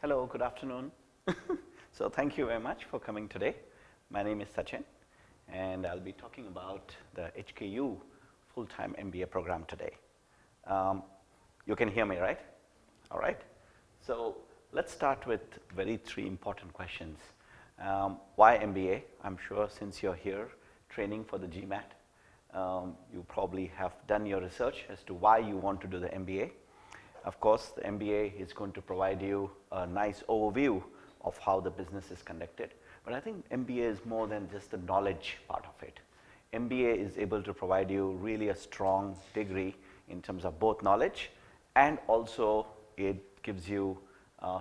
Hello, good afternoon. So thank you very much for coming today. My name is Sachin, and I'll be talking about the HKU full-time MBA program today. You can hear me, right? All right. So let's start with three important questions. Why MBA? I'm sure since you're here training for the GMAT, you probably have done your research as to why you want to do the MBA. Of course, the MBA is going to provide you a nice overview of how the business is conducted. But I think MBA is more than just the knowledge part of it. MBA is able to provide you really a strong degree in terms of both knowledge, and also it gives you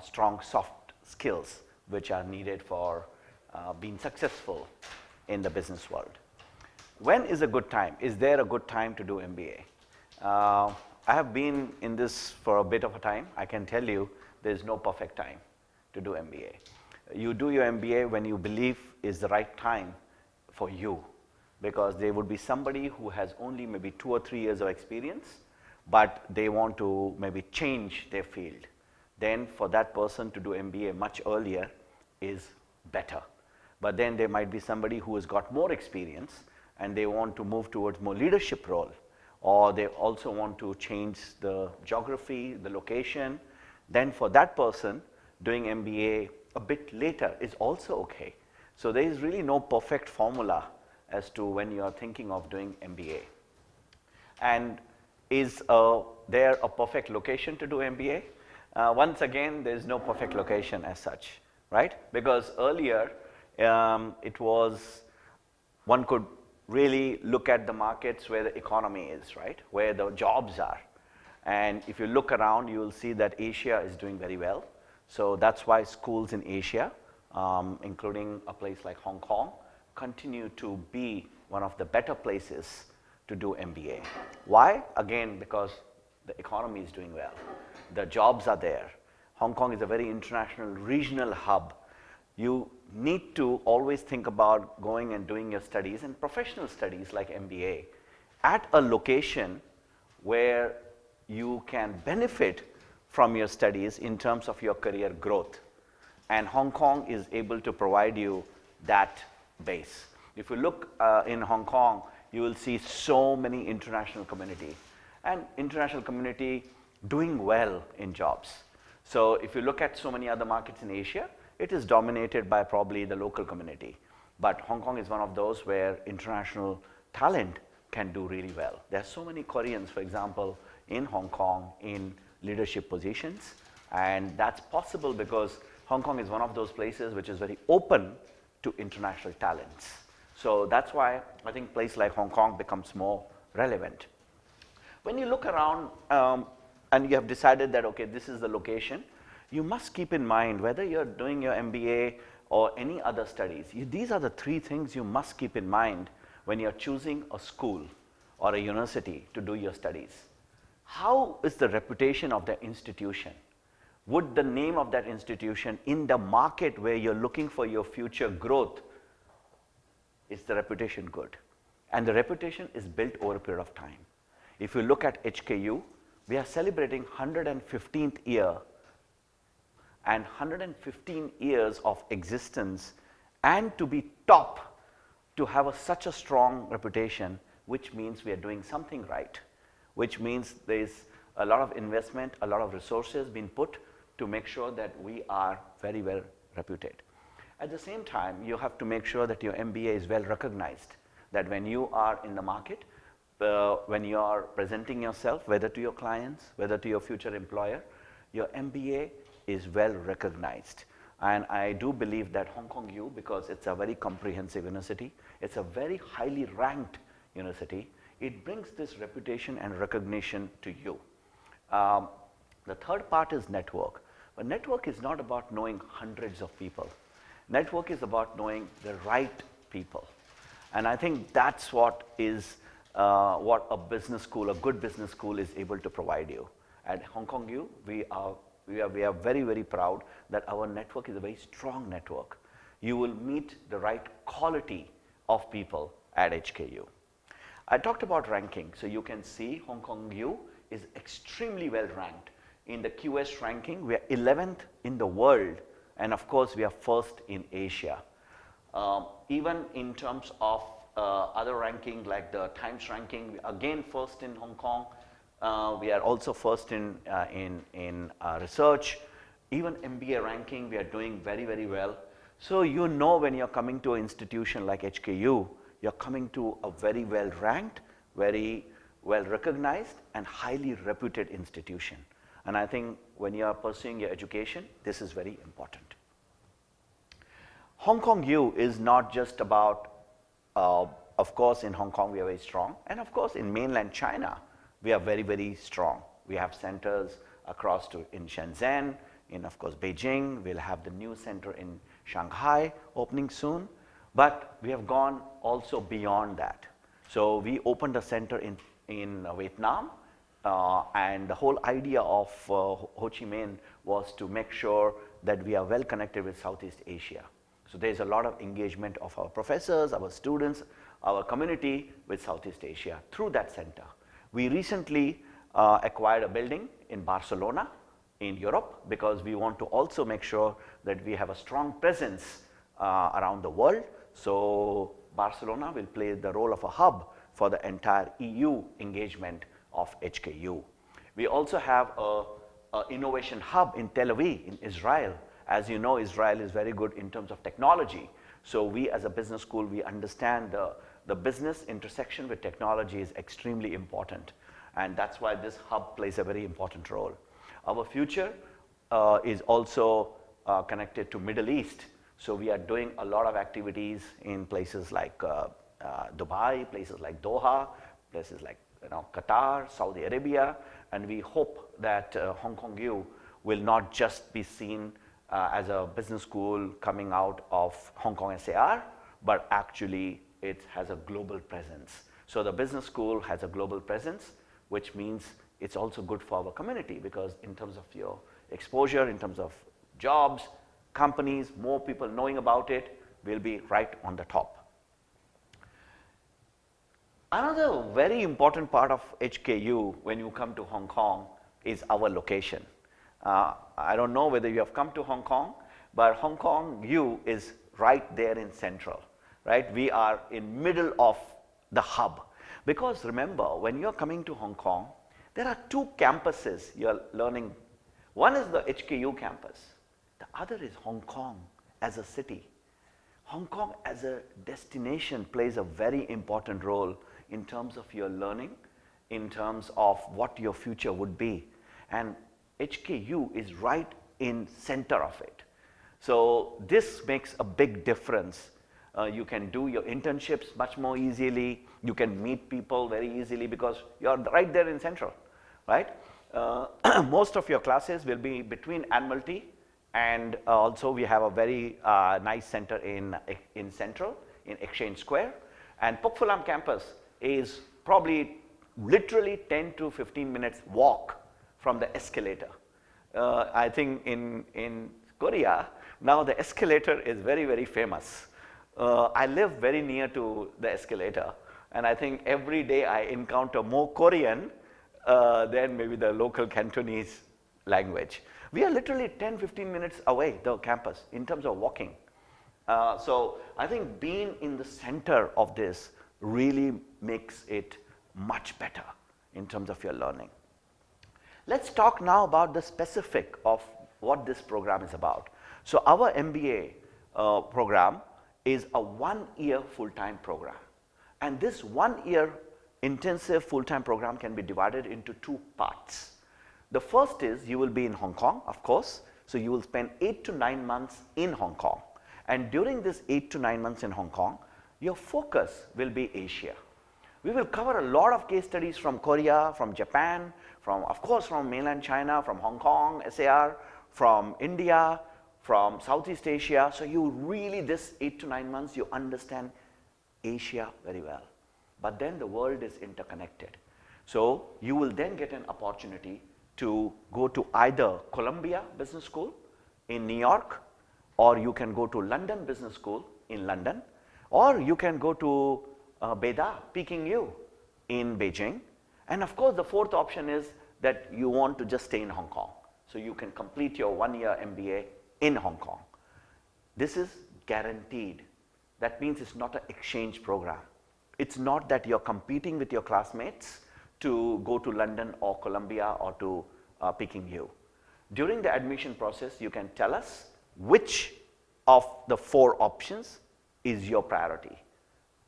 strong soft skills which are needed for being successful in the business world. When is a good time? Is there a good time to do MBA? I have been in this for a bit of a time. I can tell you there is no perfect time to do MBA. You do your MBA when you believe is the right time for you, because there would be somebody who has only maybe 2 or 3 years of experience, but they want to maybe change their field. Then for that person to do MBA much earlier is better. But then there might be somebody who has got more experience and they want to move towards more leadership role, or they also want to change the geography, the location. Then for that person, doing MBA a bit later is also okay. So there is really no perfect formula as to when you are thinking of doing MBA. And is there a perfect location to do MBA? Once again, there is no perfect location as such, right? Because earlier, it was, one could really look at the markets where the economy is, right? Where the jobs are. And if you look around, you will see that Asia is doing very well. So that's why schools in Asia, including a place like Hong Kong, continue to be one of the better places to do MBA. Why? Again, because the economy is doing well. The jobs are there. Hong Kong is a very international regional hub. You need to always think about going and doing your studies and professional studies like MBA at a location where you can benefit from your studies in terms of your career growth. And Hong Kong is able to provide you that base. If you look in Hong Kong, you will see so many international community, and international community doing well in jobs. So if you look at so many other markets in Asia, it is dominated by probably the local community. But Hong Kong is one of those where international talent can do really well. There are so many Koreans, for example, in Hong Kong in leadership positions, and that's possible because Hong Kong is one of those places which is very open to international talents. So that's why I think a place like Hong Kong becomes more relevant. When you look around and you have decided that, okay, this is the location, you must keep in mind whether you're doing your MBA or any other studies. These are the 3 things you must keep in mind when you're choosing a school or a university to do your studies. How is the reputation of the institution? Would the name of that institution in the market where you're looking for your future growth, is the reputation good? And the reputation is built over a period of time. If you look at HKU, we are celebrating 115th year and 115 years of existence, and to be top, to have such a strong reputation, which means we are doing something right, which means there is a lot of investment, a lot of resources being put to make sure that we are very well reputed. At the same time, you have to make sure that your MBA is well recognized, that when you are in the market, when you are presenting yourself, whether to your clients, whether to your future employer, your MBA is well recognized. And I do believe that Hong Kong U, because it's a very comprehensive university, it's a very highly ranked university, it brings this reputation and recognition to you. The third part is network. But network is not about knowing hundreds of people. Network is about knowing the right people. And I think that's what is what a business school, a good business school, is able to provide you. At Hong Kong U, we are very, very proud that our network is a very strong network. You will meet the right quality of people at HKU. I talked about ranking, so you can see Hong Kong U is extremely well ranked in the QS ranking. We are 11th in the world, and of course, we are first in Asia. Even in terms of other ranking like the Times ranking, we are again first in Hong Kong. We are also first in research. Even MBA ranking, we are doing very, very well. So you know when you're coming to an institution like HKU, you're coming to a very well ranked, very well recognized and highly reputed institution. And I think when you are pursuing your education, this is very important. Hong Kong U is not just about, of course in Hong Kong we are very strong, and of course in mainland China we are very, very strong. We have centers across in Shenzhen, in of course Beijing. We'll have the new center in Shanghai opening soon, but we have gone also beyond that. So we opened a center in Vietnam, and the whole idea of Ho Chi Minh was to make sure that we are well connected with Southeast Asia. So there's a lot of engagement of our professors, our students, our community with Southeast Asia through that center. We recently acquired a building in Barcelona in Europe, because we want to also make sure that we have a strong presence around the world. So Barcelona will play the role of a hub for the entire EU engagement of HKU. We also have a innovation hub in Tel Aviv in Israel. As you know, Israel is very good in terms of technology. So we as a business school, we understand the business intersection with technology is extremely important. And that's why this hub plays a very important role. Our future is also connected to Middle East. So we are doing a lot of activities in places like Dubai, places like Doha, places like Qatar, Saudi Arabia, and we hope that Hong Kong U will not just be seen as a business school coming out of Hong Kong SAR, but actually it has a global presence. So the business school has a global presence, which means it's also good for our community, because in terms of your exposure, in terms of jobs, companies, more people knowing about it, will be right on the top. Another very important part of HKU when you come to Hong Kong is our location. I don't know whether you have come to Hong Kong, but Hong Kong U is right there in central, right? We are in middle of the hub. Because remember, when you're coming to Hong Kong, there are two campuses you're learning. One is the HKU campus. The other is Hong Kong as a city. Hong Kong as a destination plays a very important role in terms of your learning, in terms of what your future would be. And HKU is right in center of it. So this makes a big difference. You can do your internships much more easily. You can meet people very easily because you're right there in central, right? Most of your classes will be between Admiralty, and also we have a very nice center in central, in Exchange Square. And Pok Fulam campus is probably literally 10 to 15 minutes walk from the escalator. I think in Korea, now the escalator is very, very famous. I live very near to the escalator, and I think every day I encounter more Korean than maybe the local Cantonese language. We are literally 10-15 minutes away, the campus, in terms of walking. So I think being in the center of this really makes it much better in terms of your learning. Let's talk now about the specific of what this program is about. So our MBA program is a 1-year full-time program. And this 1-year intensive full-time program can be divided into 2 parts. The first is you will be in Hong Kong, of course. So you will spend 8 to 9 months in Hong Kong. And during this 8 to 9 months in Hong Kong, your focus will be Asia. We will cover a lot of case studies from Korea, from Japan, of course from mainland China, from Hong Kong, SAR, from India, from Southeast Asia. So you really, this 8 to 9 months, you understand Asia very well. But then the world is interconnected. So you will then get an opportunity to go to either Columbia Business School in New York, or you can go to London Business School in London, or you can go to Beda, Peking U in Beijing. And of course, the fourth option is that you want to just stay in Hong Kong. so you can complete your 1-year MBA in Hong Kong. This is guaranteed. That means it's not an exchange program. It's not that you're competing with your classmates to go to London or Columbia or to Peking U. During the admission process, you can tell us which of the 4 options is your priority.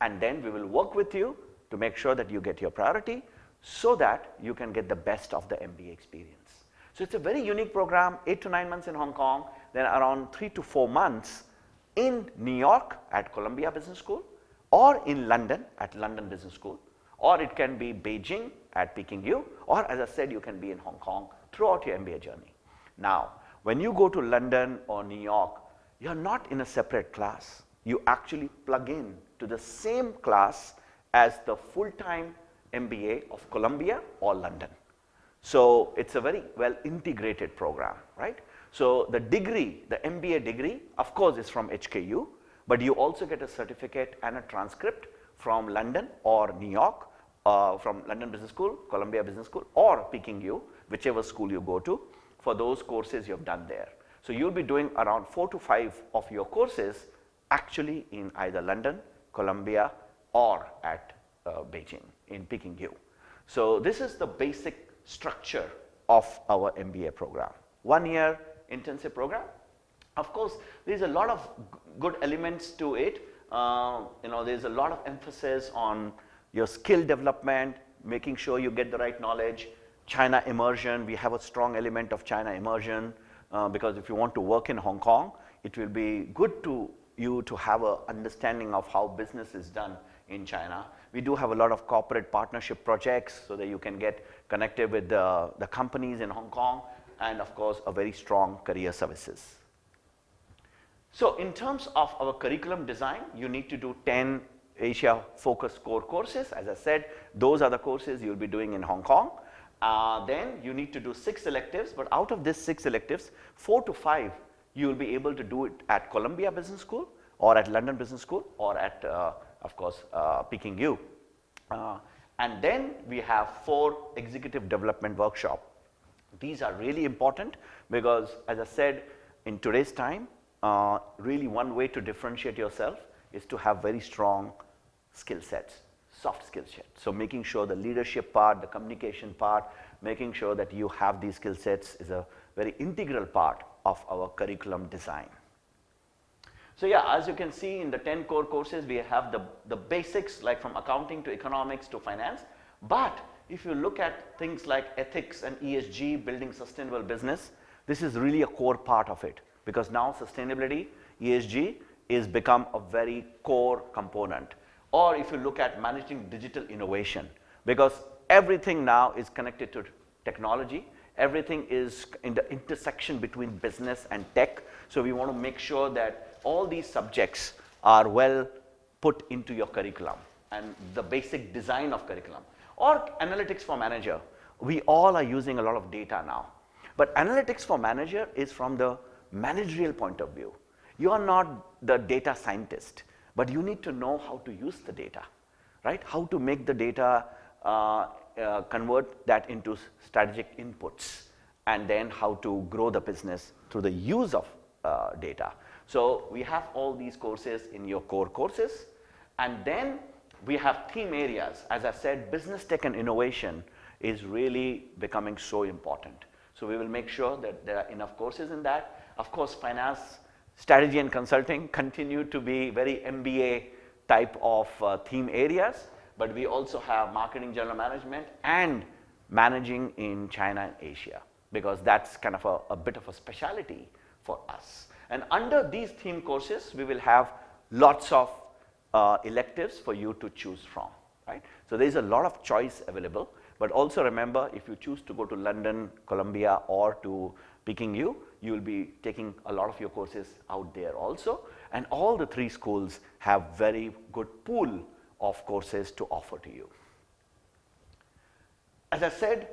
And then we will work with you to make sure that you get your priority so that you can get the best of the MBA experience. So it's a very unique program, 8 to 9 months in Hong Kong, then around 3 to 4 months in New York at Columbia Business School, or in London at London Business School, or it can be Beijing at Peking U, or as I said, you can be in Hong Kong throughout your MBA journey. Now, when you go to London or New York, you're not in a separate class. You actually plug in to the same class as the full-time MBA of Columbia or London. So it's a very well integrated program, right? So the degree, the MBA degree, of course, is from HKU, but you also get a certificate and a transcript from London or New York, from London Business School, Columbia Business School, or Peking U, whichever school you go to, for those courses you have done there. So you'll be doing around 4 to 5 of your courses actually in either London, Columbia, or at Beijing in Peking U. So this is the basic structure of our MBA program. 1-year intensive program. Of course, there's a lot of good elements to it. There's a lot of emphasis on your skill development, making sure you get the right knowledge. China immersion, we have a strong element of China immersion because if you want to work in Hong Kong, it will be good to you to have an understanding of how business is done in China. We do have a lot of corporate partnership projects so that you can get connected with the companies in Hong Kong, and of course a very strong career services. So in terms of our curriculum design, you need to do 10 Asia focused core courses. As I said, those are the courses you'll be doing in Hong Kong. Then you need to do 6 electives, but out of these 6 electives, 4 to 5 you will be able to do it at Columbia Business School or at London Business School or at of course Peking U. And then we have 4 executive development workshops. These are really important because, as I said, in today's time, really one way to differentiate yourself is to have very strong skill sets, soft skill sets. So making sure the leadership part, the communication part, making sure that you have these skill sets is a very integral part of our curriculum design. So yeah, as you can see in the 10 core courses, we have the basics like from accounting to economics to finance. But if you look at things like ethics and ESG, building sustainable business, this is really a core part of it because now sustainability, ESG is become a very core component. Or if you look at managing digital innovation, because everything now is connected to technology, everything is in the intersection between business and tech. So we want to make sure that all these subjects are well put into your curriculum and the basic design of curriculum. Or analytics for manager. We all are using a lot of data now. But analytics for manager is from the managerial point of view. You are not the data scientist, but you need to know how to use the data, right? How to make the data, convert that into strategic inputs, and then how to grow the business through the use of data. So we have all these courses in your core courses, and then we have theme areas. As I said, business tech and innovation is really becoming so important. So we will make sure that there are enough courses in that. Of course, finance, strategy and consulting continue to be very MBA type of theme areas, but we also have marketing, general management, and managing in China and Asia, because that's kind of a bit of a specialty for us. And under these theme courses, we will have lots of electives for you to choose from, right? So there's a lot of choice available, but also remember, if you choose to go to London, Columbia, or to Peking U, you will be taking a lot of your courses out there also. And all the 3 schools have very good pool of courses to offer to you. As I said,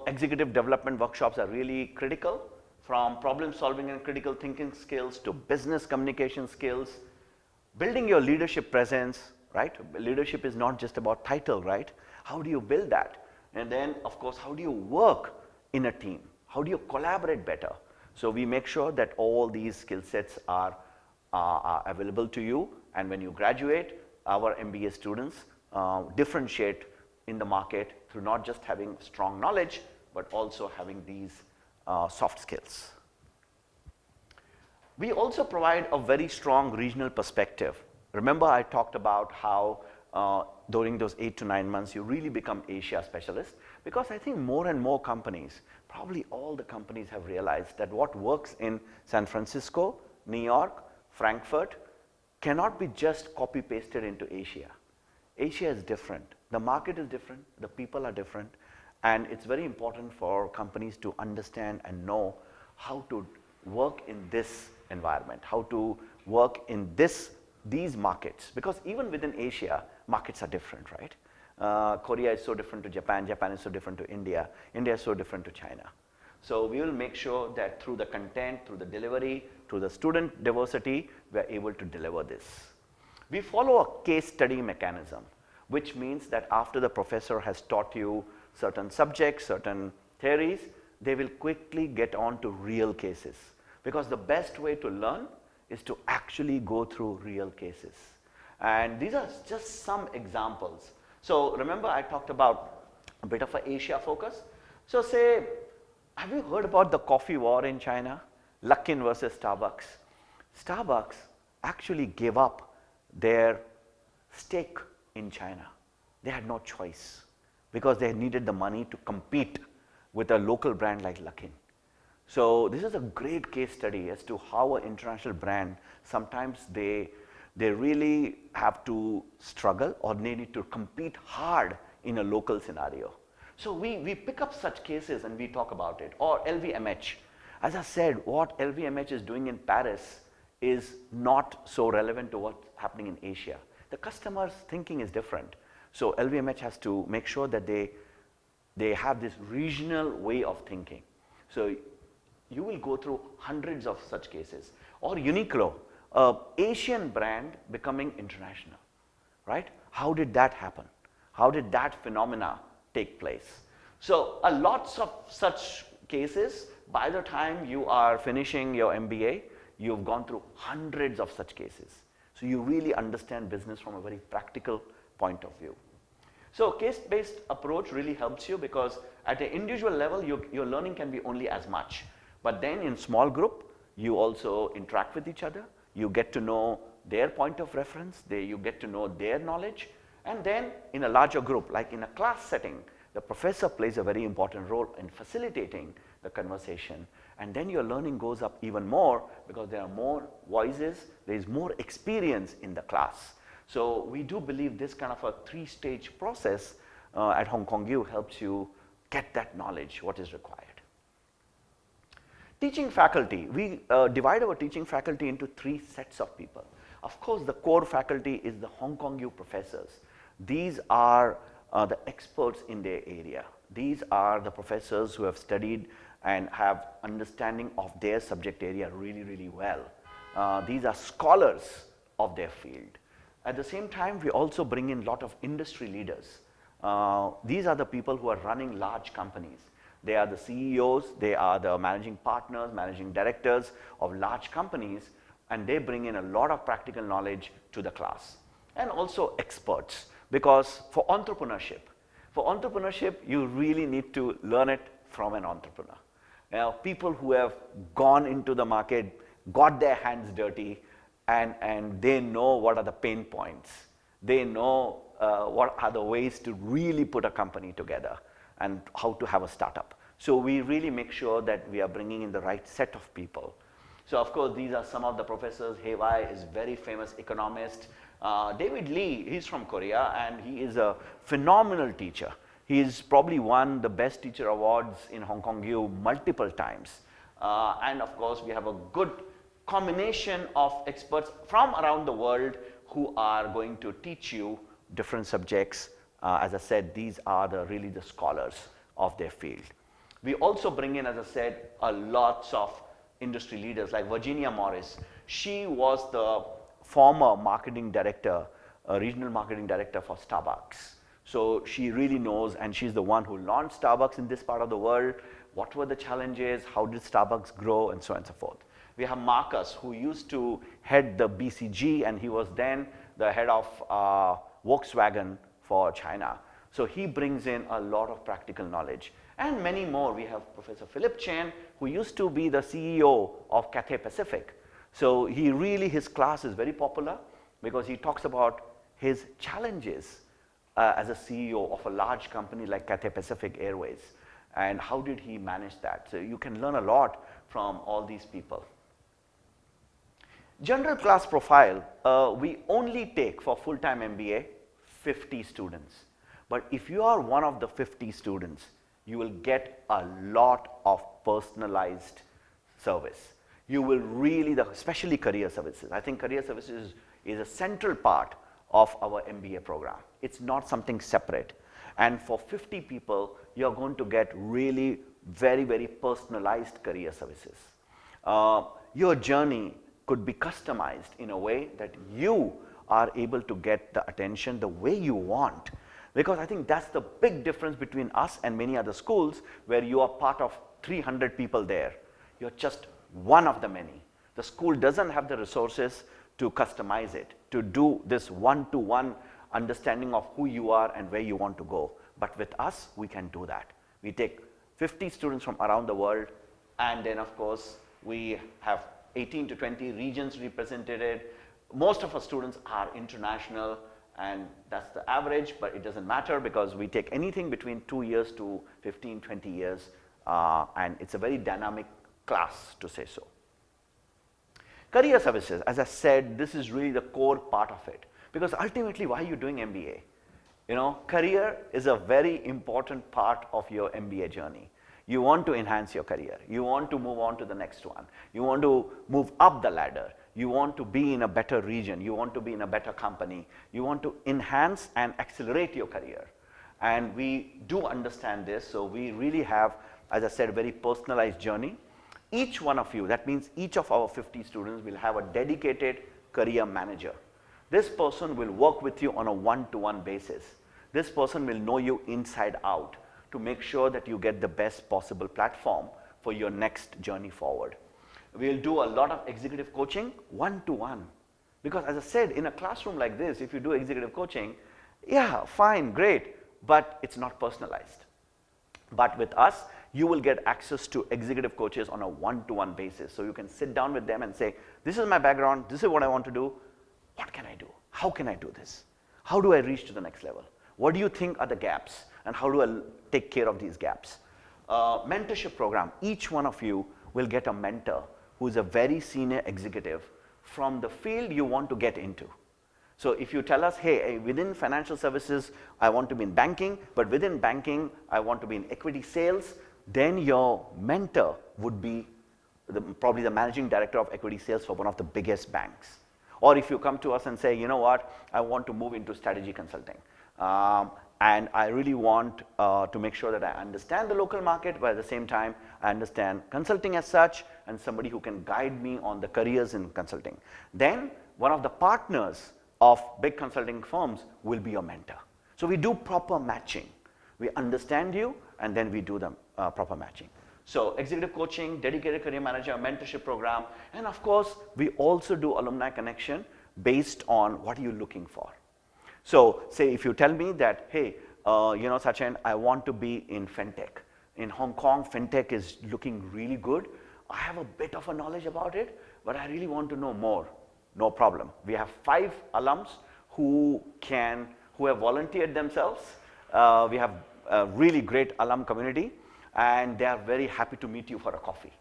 executive development workshops are really critical, from problem solving and critical thinking skills to business communication skills, building your leadership presence, right? Leadership is not just about title, right? How do you build that? And then, of course, how do you work in a team? How do you collaborate better? So we make sure that all these skill sets are available to you, and when you graduate, our MBA students differentiate in the market through not just having strong knowledge, but also having these soft skills. We also provide a very strong regional perspective. Remember, I talked about how during those 8 to 9 months, you really become Asia specialist, because I think more and more companies, probably all the companies, have realized that what works in San Francisco, New York, Frankfurt cannot be just copy pasted into Asia. Asia is different. The market is different. The people are different. And it's very important for companies to understand and know how to work in this environment, how to work in these markets, because even within Asia, markets are different, right? Korea is so different to Japan, Japan is so different to India, India is so different to China. So we will make sure that through the content, through the delivery, through the student diversity, we are able to deliver this. We follow a case study mechanism, which means that after the professor has taught you certain subjects, certain theories, they will quickly get on to real cases. Because the best way to learn is to actually go through real cases. And these are just some examples. So remember, I talked about a bit of an Asia focus. So say, have you heard about the coffee war in China? Luckin versus Starbucks. Starbucks actually gave up their stake in China. They had no choice because they needed the money to compete with a local brand like Luckin. So this is a great case study as to how an international brand, sometimes they really have to struggle, or they need to compete hard in a local scenario. So we pick up such cases and we talk about it. Or LVMH. As I said, what LVMH is doing in Paris is not so relevant to what's happening in Asia. The customer's thinking is different. So LVMH has to make sure that they have this regional way of thinking. So you will go through hundreds of such cases. Or Uniqlo, an Asian brand becoming international, right? How did that happen? How did that phenomena take place? So lots of such cases. By the time you are finishing your MBA, you've gone through hundreds of such cases. So you really understand business from a very practical point of view. So case-based approach really helps you, because at an individual level, your learning can be only as much. But then in small group, you also interact with each other. You get to know their point of reference. You get to know their knowledge. And then in a larger group, like in a class setting, the professor plays a very important role in facilitating the conversation. And then your learning goes up even more, because there are more voices, there is more experience in the class. So we do believe this kind of a 3-stage process at Hong Kong U helps you get that knowledge, what is required. Teaching faculty, we divide our teaching faculty into 3 sets of people. Of course, the core faculty is the Hong Kong U professors. These are the experts in their area. These are the professors who have studied and have understanding of their subject area really, really well. These are scholars of their field. At the same time, we also bring in a lot of industry leaders. These are the people who are running large companies. They are the CEOs, they are the managing partners, managing directors of large companies, and they bring in a lot of practical knowledge to the class. And also experts, because for entrepreneurship, you really need to learn it from an entrepreneur. You know, people who have gone into the market, got their hands dirty, and they know what are the pain points. They know what are the ways to really put a company together and how to have a startup. So we really make sure that we are bringing in the right set of people. So of course, these are some of the professors. Hei Wai is very famous economist. David Lee, he's from Korea, and he is a phenomenal teacher. He is probably won the Best Teacher Awards in Hong Kong U multiple times. And of course, we have a good combination of experts from around the world who are going to teach you different subjects. As I said, these are really the scholars of their field. We also bring in, as I said, lots of industry leaders like Virginia Morris. She was the former marketing director, regional marketing director for Starbucks. So she really knows, and she's the one who launched Starbucks in this part of the world. what were the challenges, how did Starbucks grow, and so on and so forth. We have Marcus, who used to head the BCG, and he was then the head of Volkswagen for China. So he brings in a lot of practical knowledge. And many more. We have Professor Philip Chen, who used to be the CEO of Cathay Pacific. So his class is very popular because he talks about his challenges as a CEO of a large company like Cathay Pacific Airways, and how did he manage that. So you can learn a lot from all these people. General class profile, we only take for full-time MBA 50 students. But if you are one of the 50 students, you will get a lot of personalized service. You will really, especially career services. I think career services is a central part of our MBA program. It's not something separate. And for 50 people, you're going to get really very, very personalized career services. Your journey could be customized in a way that you are able to get the attention the way you want. Because I think that's the big difference between us and many other schools where you are part of 300 people there. You're just one of the many. The school doesn't have the resources to customize it, to do this one-to-one understanding of who you are and where you want to go. But with us, we can do that. We take 50 students from around the world, and then of course, we have 18 to 20 regions represented. Most of our students are international, and that's the average, but it doesn't matter because we take anything between 2 years to 15, 20 years, and it's a very dynamic class, to say so. Career services, as I said, this is really the core part of it, because ultimately, why are you doing MBA? You know, career is a very important part of your MBA journey. You want to enhance your career. You want to move on to the next one. You want to move up the ladder. You want to be in a better region. You want to be in a better company. You want to enhance and accelerate your career. And we do understand this, so we really have, as I said, a very personalized journey. Each one of you, that means each of our 50 students will have a dedicated career manager. This person will work with you on a one-to-one basis. This person will know you inside out to make sure that you get the best possible platform for your next journey forward. We'll do a lot of executive coaching one-to-one. Because as I said, in a classroom like this, if you do executive coaching, yeah, fine, great, but it's not personalized. But with us, you will get access to executive coaches on a one-to-one basis. So you can sit down with them and say, this is my background, this is what I want to do. What can I do? How can I do this? How do I reach to the next level? What do you think are the gaps? And how do I take care of these gaps? Mentorship program. Each one of you will get a mentor who is a very senior executive from the field you want to get into. So if you tell us, hey, within financial services, I want to be in banking, but within banking, I want to be in equity sales, then your mentor would be probably the managing director of equity sales for one of the biggest banks. Or if you come to us and say, you know what, I want to move into strategy consulting. And I really want to make sure that I understand the local market, but at the same time, I understand consulting as such, and somebody who can guide me on the careers in consulting. Then one of the partners of big consulting firms will be your mentor. So we do proper matching. We understand you, and then we do the proper matching. So executive coaching, dedicated career manager, mentorship program, and of course, we also do alumni connection based on what you're looking for. So say if you tell me that, hey, you know, Sachin, I want to be in fintech. In Hong Kong, fintech is looking really good. I have a bit of a knowledge about it, but I really want to know more. No problem. We have 5 alums who have volunteered themselves. We have a really great alum community, and they are very happy to meet you for a coffee.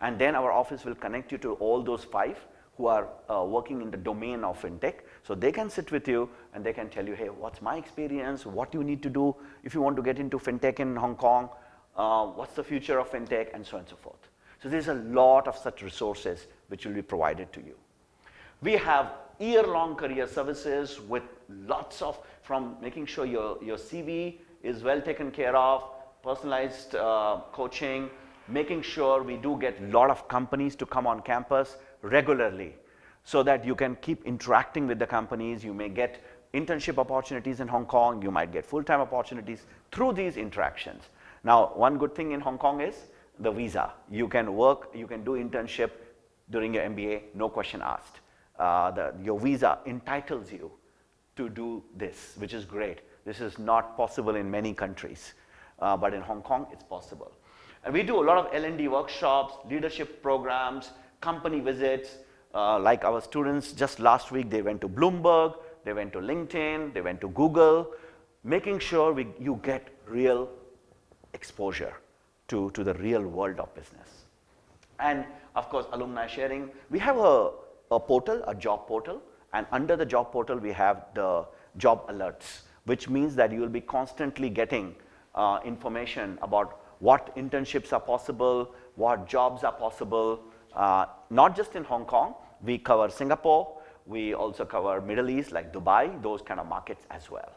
And then our office will connect you to all those 5 who are working in the domain of fintech. So they can sit with you and they can tell you, hey, what's my experience? What you need to do if you want to get into fintech in Hong Kong? What's the future of fintech? And so on and so forth. So there's a lot of such resources which will be provided to you. We have year-long career services with lots of, from making sure your CV is well taken care of, personalized coaching, making sure we do get a lot of companies to come on campus regularly so that you can keep interacting with the companies. You may get internship opportunities in Hong Kong. You might get full-time opportunities through these interactions. Now, one good thing in Hong Kong is the visa. You can work, you can do internship during your MBA, no question asked. Your visa entitles you to do this, which is great. This is not possible in many countries, but in Hong Kong, it's possible. And we do a lot of L&D workshops, leadership programs, company visits. Like our students, just last week, they went to Bloomberg, they went to LinkedIn, they went to Google, making sure you get real exposure to the real world of business. And of course, alumni sharing. We have a portal, a job portal, and under the job portal, we have the job alerts, which means that you will be constantly getting information about what internships are possible, what jobs are possible, not just in Hong Kong. We cover Singapore. We also cover Middle East, like Dubai, those kind of markets as well.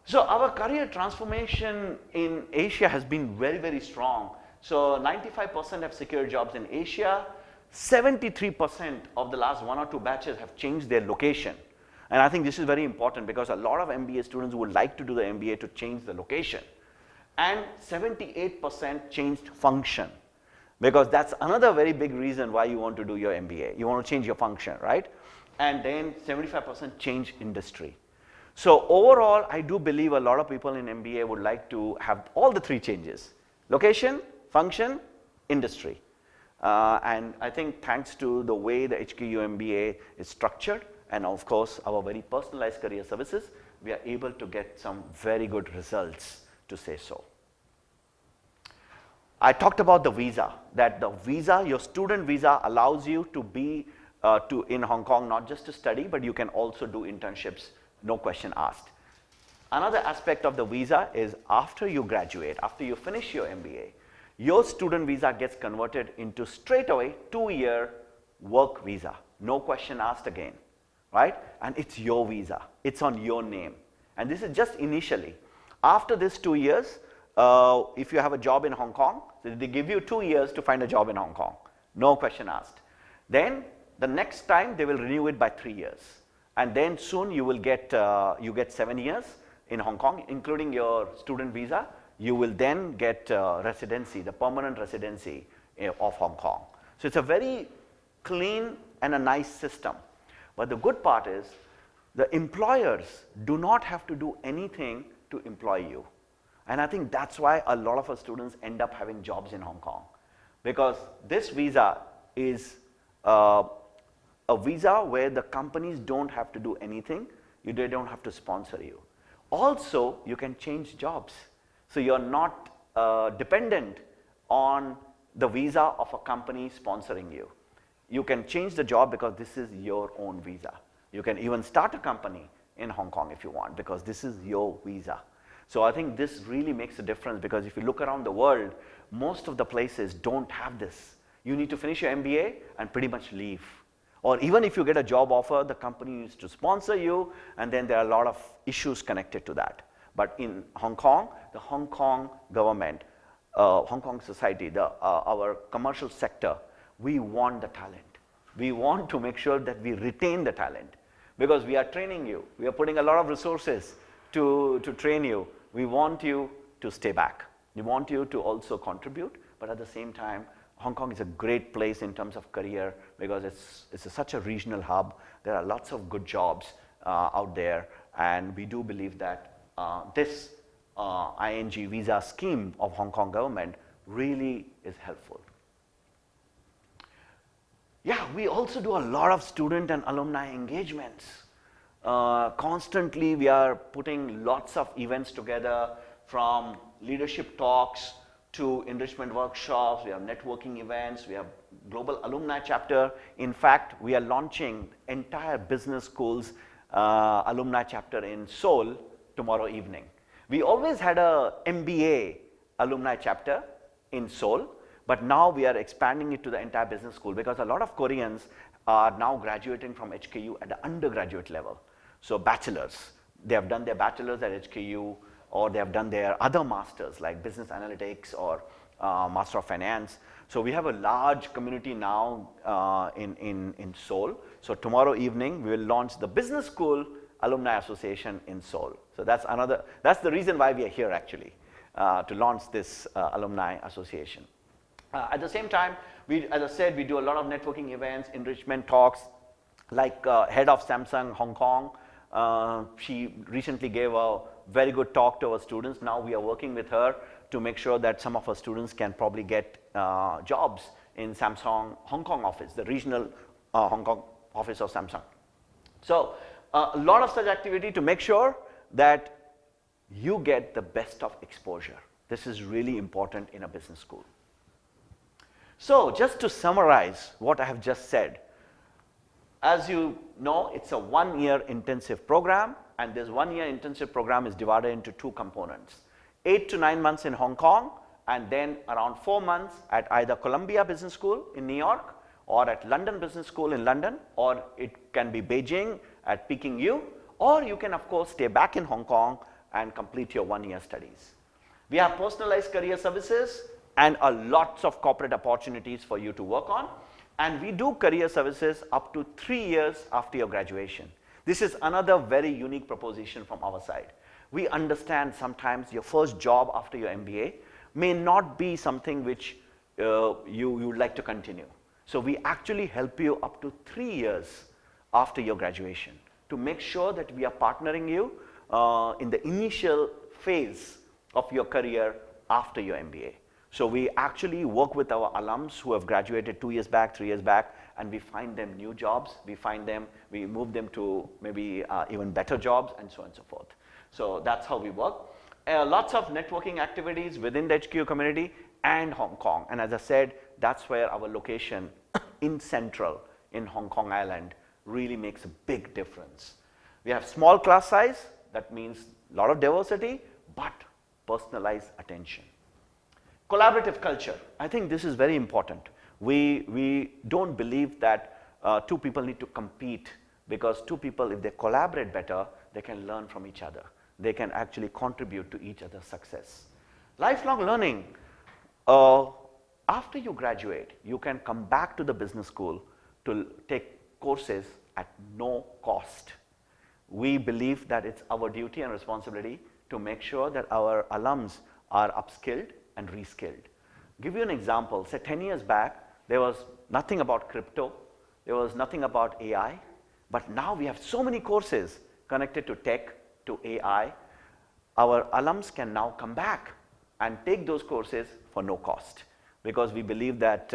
So our career transformation in Asia has been very, very strong. So 95% have secured jobs in Asia. 73% of the last 1 or 2 batches have changed their location. And I think this is very important because a lot of MBA students would like to do the MBA to change the location. And 78% changed function, because that's another very big reason why you want to do your MBA. You want to change your function, right? And then 75% change industry. So overall, I do believe a lot of people in MBA would like to have all the 3 changes: location, function, industry. And I think thanks to the way the HKU MBA is structured, and of course our very personalized career services, we are able to get some very good results, to say so. I talked about the visa, that the visa, your student visa, allows you to be in Hong Kong, not just to study, but you can also do internships, no question asked. Another aspect of the visa is after you graduate, after you finish your MBA, your student visa gets converted into straight away 2-year work visa, no question asked again, right? And it's your visa, it's on your name. And this is just initially. After this 2 years, if you have a job in Hong Kong, they give you 2 years to find a job in Hong Kong, no question asked. Then the next time they will renew it by 3 years. And then soon you will get, 7 years in Hong Kong, including your student visa. You will then get residency, the permanent residency of Hong Kong. So it's a very clean and a nice system. But the good part is the employers do not have to do anything to employ you. And I think that's why a lot of our students end up having jobs in Hong Kong, because this visa is a visa where the companies don't have to do anything. They don't have to sponsor you. Also, you can change jobs. So you're not dependent on the visa of a company sponsoring you. You can change the job because this is your own visa. You can even start a company in Hong Kong if you want, because this is your visa. So I think this really makes a difference, because if you look around the world, most of the places don't have this. You need to finish your MBA and pretty much leave. Or even if you get a job offer, the company needs to sponsor you, and then there are a lot of issues connected to that. But in Hong Kong, the Hong Kong government, Hong Kong society, our commercial sector, we want the talent. We want to make sure that we retain the talent, because we are training you. We are putting a lot of resources to train you. We want you to stay back. We want you to also contribute, but at the same time, Hong Kong is a great place in terms of career, because it's such a regional hub. There are lots of good jobs out there, and we do believe that this ING visa scheme of Hong Kong government really is helpful. Yeah, we also do a lot of student and alumni engagements. Constantly, we are putting lots of events together, from leadership talks to enrichment workshops. We have networking events. We have global alumni chapter. In fact, we are launching entire business schools alumni chapter in Seoul tomorrow evening. We always had a MBA alumni chapter in Seoul, but now we are expanding it to the entire business school, because a lot of Koreans are now graduating from HKU at the undergraduate level. So bachelors, they have done their bachelors at HKU, or they have done their other masters like business analytics or master of finance. So we have a large community now in Seoul. So tomorrow evening we will launch the business school alumni association in Seoul. So that's the reason why we are here actually. to launch this alumni association. At the same time, as I said, we do a lot of networking events, enrichment talks, like head of Samsung Hong Kong. She recently gave a very good talk to our students. Now we are working with her to make sure that some of our students can probably get jobs in Samsung Hong Kong office, the regional Hong Kong office of Samsung. So a lot of such activity to make sure that you get the best of exposure. This is really important in a business school. So just to summarize what I have just said, as you know, it's a 1-year intensive program, and this 1-year intensive program is divided into 2 components. 8 to 9 months in Hong Kong, and then around 4 months at either Columbia Business School in New York, or at London Business School in London, or it can be Beijing at Peking U, or you can of course stay back in Hong Kong and complete your 1-year studies. We have personalized career services and lots of corporate opportunities for you to work on. And we do career services up to 3 years after your graduation. This is another very unique proposition from our side. We understand sometimes your first job after your MBA may not be something which you would like to continue. So we actually help you up to 3 years after your graduation to make sure that we are partnering you in the initial phase of your career after your MBA. So we actually work with our alums who have graduated 2 years back, 3 years back, and we find them new jobs. We move them to maybe even better jobs, and so on and so forth. So that's how we work. Lots of networking activities within the HKU community and Hong Kong. And as I said, that's where our location in Central, in Hong Kong Island, really makes a big difference. We have small class size, that means a lot of diversity, but personalized attention. Collaborative culture, I think this is very important. We don't believe that 2 people need to compete, because 2 people, if they collaborate better, they can learn from each other. They can actually contribute to each other's success. Lifelong learning, after you graduate, you can come back to the business school to take courses at no cost. We believe that it's our duty and responsibility to make sure that our alums are upskilled and reskilled. Give you an example, say 10 years back, there was nothing about crypto, there was nothing about AI, but now we have so many courses connected to tech, to AI. Our alums can now come back and take those courses for no cost, because we believe that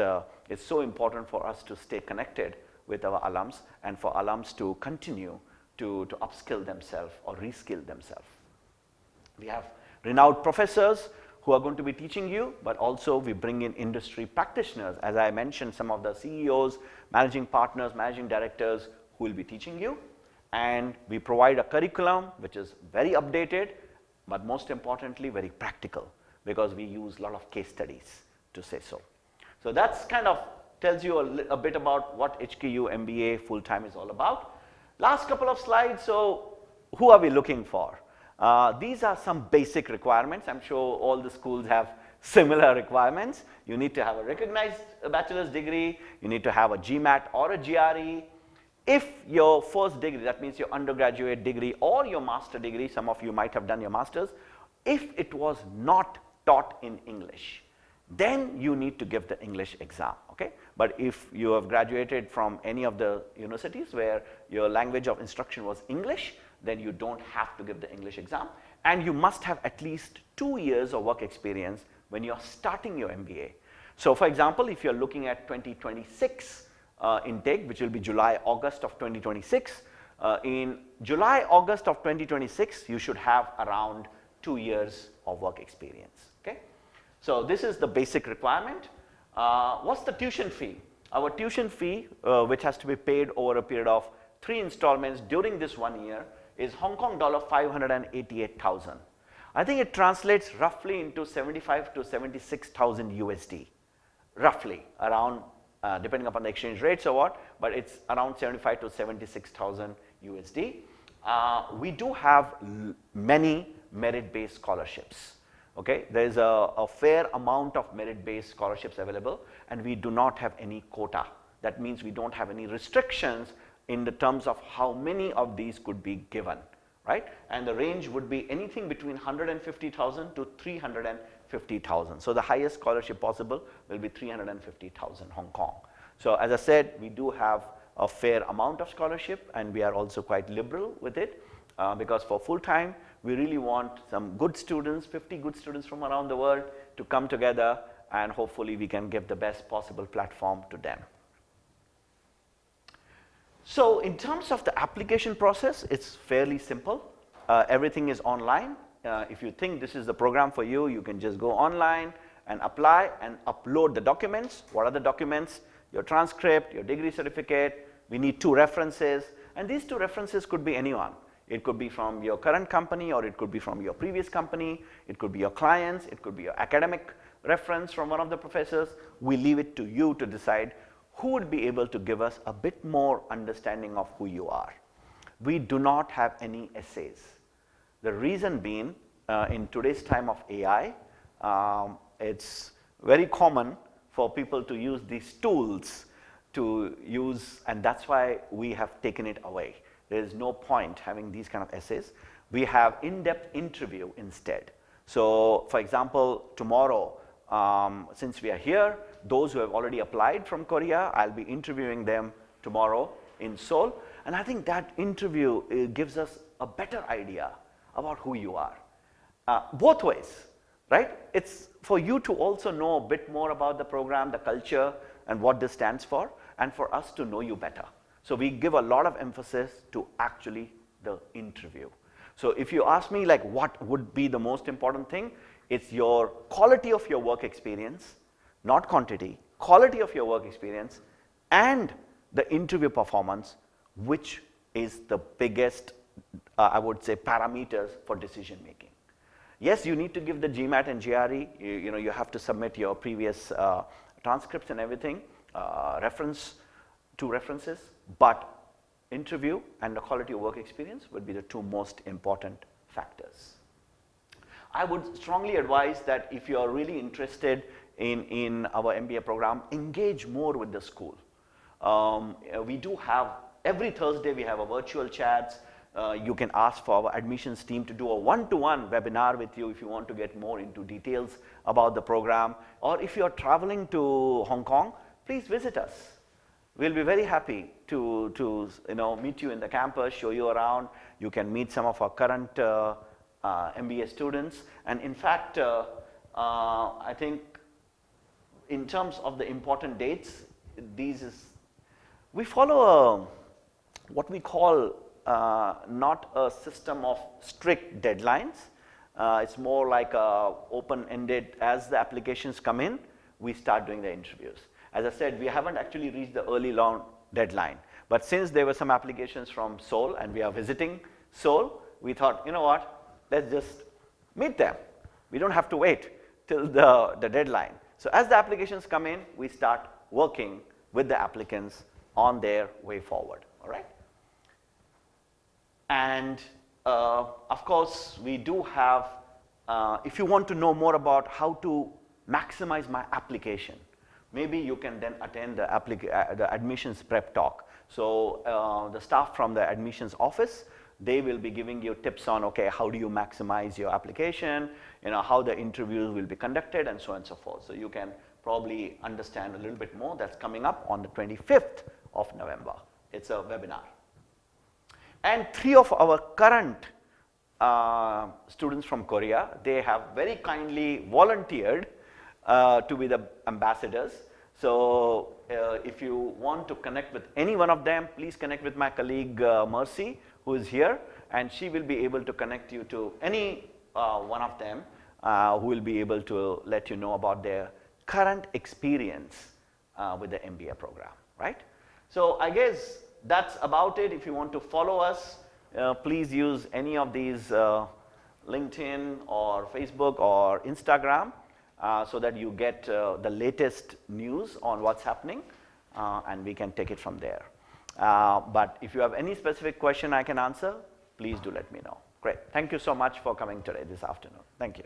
it's so important for us to stay connected with our alums and for alums to continue to upskill themselves or reskill themselves. We have renowned professors who are going to be teaching you, but also we bring in industry practitioners. As I mentioned, some of the CEOs, managing partners, managing directors who will be teaching you. And we provide a curriculum which is very updated, but most importantly, very practical, because we use a lot of case studies to say so. So that's kind of tells you a bit about what HKU MBA full-time is all about. Last couple of slides, so who are we looking for? These are some basic requirements. I'm sure all the schools have similar requirements. You need to have a recognized bachelor's degree, you need to have a GMAT or a GRE. If your first degree, that means your undergraduate degree or your master degree, some of you might have done your masters, if it was not taught in English, then you need to give the English exam, okay? But if you have graduated from any of the universities where your language of instruction was English, then you don't have to give the English exam, and you must have at least 2 years of work experience when you're starting your MBA. So for example, if you're looking at 2026 intake, which will be July, August of 2026, in July, August of 2026, you should have around 2 years of work experience, okay? So this is the basic requirement. What's the tuition fee? Our tuition fee, which has to be paid over a period of 3 installments during this 1 year, is Hong Kong dollar 588,000. I think it translates roughly into 75 to 76,000 USD, roughly around, depending upon the exchange rates or what, but it's around 75 to 76,000 USD. We do have many merit-based scholarships. Okay, there is a fair amount of merit-based scholarships available, and we do not have any quota. That means we don't have any restrictions in the terms of how many of these could be given. right? And the range would be anything between 150,000 to 350,000. So the highest scholarship possible will be 350,000 Hong Kong. So as I said, we do have a fair amount of scholarship, and we are also quite liberal with it, because for full time, we really want some good students, 50 good students from around the world to come together, and hopefully we can give the best possible platform to them. So in terms of the application process, it's fairly simple. Everything is online. If you think this is the program for you, you can just go online and apply and upload the documents. What are the documents? Your transcript, your degree certificate. We need 2 references, and these 2 references could be anyone. It could be from your current company, or it could be from your previous company. It could be your clients. It could be your academic reference from one of the professors. We leave it to you to decide who would be able to give us a bit more understanding of who you are. We do not have any essays. The reason being, in today's time of AI, it's very common for people to use these tools to use, and that's why we have taken it away. There is no point having these kind of essays. We have in-depth interview instead. So for example, tomorrow, since we are here, those who have already applied from Korea, I'll be interviewing them tomorrow in Seoul. And I think that interview gives us a better idea about who you are. Both ways, right? It's for you to also know a bit more about the program, the culture, and what this stands for, and for us to know you better. So we give a lot of emphasis to actually the interview. So if you ask me like what would be the most important thing, it's your quality of your work experience, not quantity, quality of your work experience, and the interview performance, which is the biggest, I would say, parameters for decision making. Yes, you need to give the GMAT and GRE, you have to submit your previous transcripts and everything, 2 references, but interview and the quality of work experience would be the 2 most important factors. I would strongly advise that if you are really interested in our MBA program, engage more with the school. We do have, every Thursday we have a virtual chats. You can ask for our admissions team to do a one-to-one webinar with you if you want to get more into details about the program. Or if you are traveling to Hong Kong, please visit us. We'll be very happy to meet you in the campus, show you around. You can meet some of our current MBA students. And in fact, I think in terms of the important dates, we follow what we call not a system of strict deadlines. It's more like open-ended. As the applications come in, we start doing the interviews. As I said, we haven't actually reached the early launch deadline. But since there were some applications from Seoul and we are visiting Seoul, we thought, you know what, let's just meet them. We don't have to wait till the deadline. So as the applications come in, we start working with the applicants on their way forward, all right? And of course, we do have, if you want to know more about how to maximize my application, maybe you can then attend the admissions prep talk. So the staff from the admissions office, they will be giving you tips on, okay, how do you maximize your application, how the interviews will be conducted, and so on and so forth. So you can probably understand a little bit more. That's coming up on the 25th of November. It's a webinar. And 3 of our current students from Korea, they have very kindly volunteered to be the ambassadors. So if you want to connect with any one of them, please connect with my colleague Mercy, who is here, and she will be able to connect you to any one of them who will be able to let you know about their current experience with the MBA program, right? So I guess that's about it. If you want to follow us, please use any of these LinkedIn or Facebook or Instagram so that you get the latest news on what's happening, and we can take it from there. But if you have any specific question I can answer, please do let me know. Great. Thank you so much for coming today, this afternoon. Thank you.